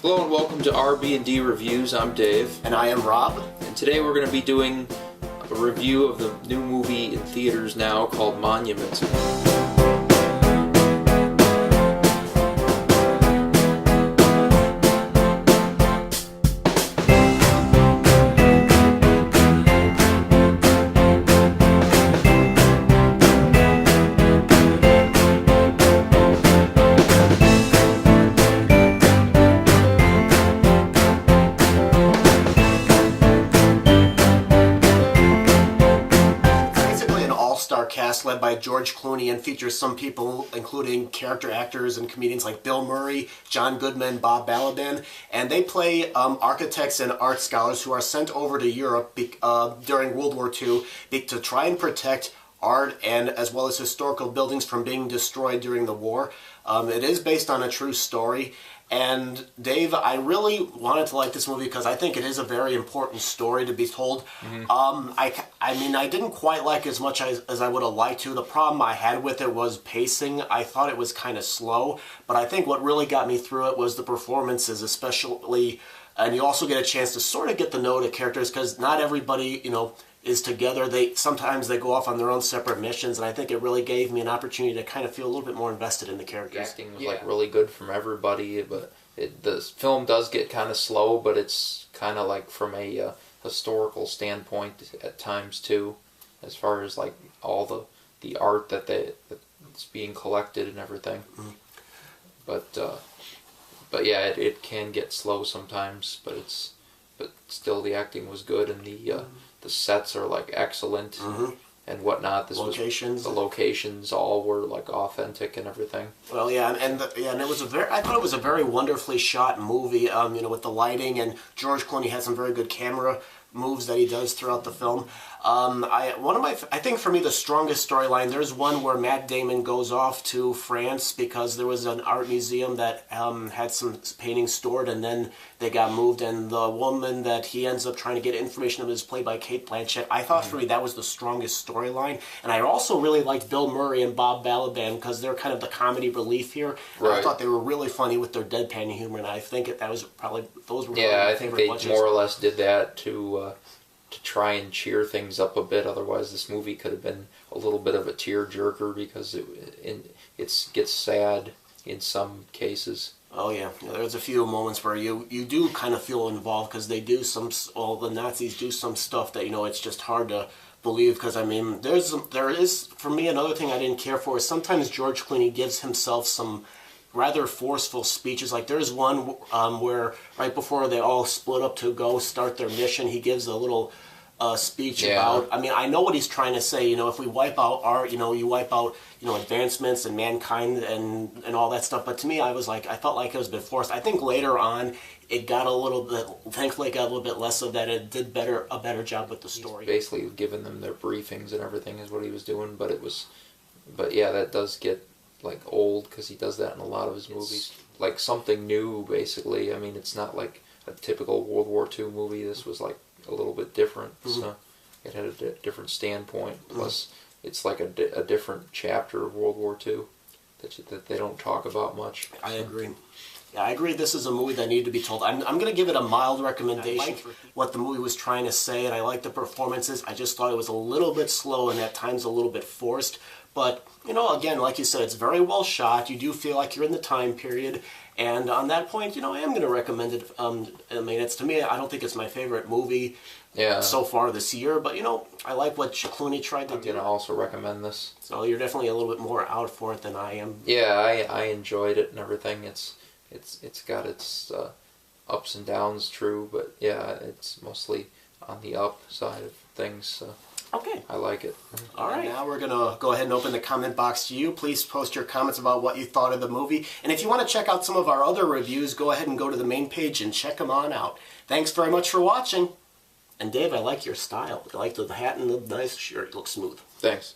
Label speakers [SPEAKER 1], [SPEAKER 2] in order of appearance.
[SPEAKER 1] Hello and welcome to RB&D Reviews. I'm Dave.
[SPEAKER 2] And I am Rob.
[SPEAKER 1] And today we're going to be doing a review of the new movie in theaters now called Monument.
[SPEAKER 2] Cast led by George Clooney and features some people including character actors and comedians like Bill Murray, John Goodman, Bob Balaban, and they play architects and art scholars who are sent over to Europe during World War II to try and protect art and as well as historical buildings from being destroyed during the war. It is based on a true story. And Dave, I really wanted to like this movie because I think it is a very important story to be told. I mean, I didn't quite like it as much as I would have liked to. The problem I had with it was pacing. I thought it was kind of slow, but I think what really got me through it was the performances, especially, and you also get a chance to sort of get to know the characters because not everybody, is together. Sometimes they go off on their own separate missions, and I think it really gave me an opportunity to kind of feel a little bit more invested in the characters.
[SPEAKER 1] The acting was really good from everybody, but the film does get kind of slow, but it's kind of like from a historical standpoint at times too, as far as like all the art that's being collected and everything. Mm-hmm. But yeah, it can get slow sometimes, but still the acting was good and the sets are like excellent and whatnot. The locations all were like authentic and everything.
[SPEAKER 2] Well, yeah, and it was I thought it was a very wonderfully shot movie. With the lighting, and George Clooney had some very good camera moves that he does throughout the film. I think for me the strongest storyline, there's one where Matt Damon goes off to France because there was an art museum that had some paintings stored and then they got moved, and the woman that he ends up trying to get information of is played by Cate Blanchett. I thought for me that was the strongest storyline, and I also really liked Bill Murray and Bob Balaban because they're kind of the comedy relief here.
[SPEAKER 1] Right.
[SPEAKER 2] I thought they were really funny with their deadpan humor, and I think that was probably those were
[SPEAKER 1] I
[SPEAKER 2] my
[SPEAKER 1] think
[SPEAKER 2] favorite
[SPEAKER 1] they
[SPEAKER 2] watches.
[SPEAKER 1] more or less did that to try and cheer things up a bit. Otherwise, this movie could have been a little bit of a tear-jerker because it gets sad in some cases.
[SPEAKER 2] Oh yeah, there's a few moments where you do kind of feel involved because they do the Nazis do some stuff that it's just hard to believe, because I mean there is for me another thing I didn't care for is sometimes George Clooney gives himself some rather forceful speeches. Like there's one where right before they all split up to go start their mission, he gives a little speech about. I mean, I know what he's trying to say. If we wipe out art, you wipe out advancements and mankind and all that stuff. But to me, I felt like it was a bit forced. I think later on it got a little bit. Thankfully, it got a little bit less of that. It did a better job with the story.
[SPEAKER 1] He's basically giving them their briefings and everything is what he was doing. But yeah, that does get like old because he does that in a lot of his movies. Like something new, basically. I mean, it's not like a typical World War II movie. This was like a little bit different. So it had a different standpoint. Plus, it's like a different chapter of World War II that they don't talk about much.
[SPEAKER 2] I agree. Yeah, I agree. This is a movie that needed to be told. I'm going to give it a mild recommendation. What the movie was trying to say, and I like the performances. I just thought it was a little bit slow and at times a little bit forced. But, again, like you said, it's very well shot. You do feel like you're in the time period. And on that point, I am going to recommend it. I mean, to me, I don't think it's my favorite movie so far this year. But, I like what Clooney tried to do.
[SPEAKER 1] I'm going to also recommend this.
[SPEAKER 2] So you're definitely a little bit more out for it than I am.
[SPEAKER 1] Yeah, I enjoyed it and everything. It's got its ups and downs, true. But, yeah, it's mostly on the up side of things. So.
[SPEAKER 2] Okay.
[SPEAKER 1] I like it.
[SPEAKER 2] All right. Now we're going to go ahead and open the comment box to you. Please post your comments about what you thought of the movie. And if you want to check out some of our other reviews, go ahead and go to the main page and check them on out. Thanks very much for watching. And Dave, I like your style. I like the hat and the nice shirt. It looks smooth.
[SPEAKER 1] Thanks.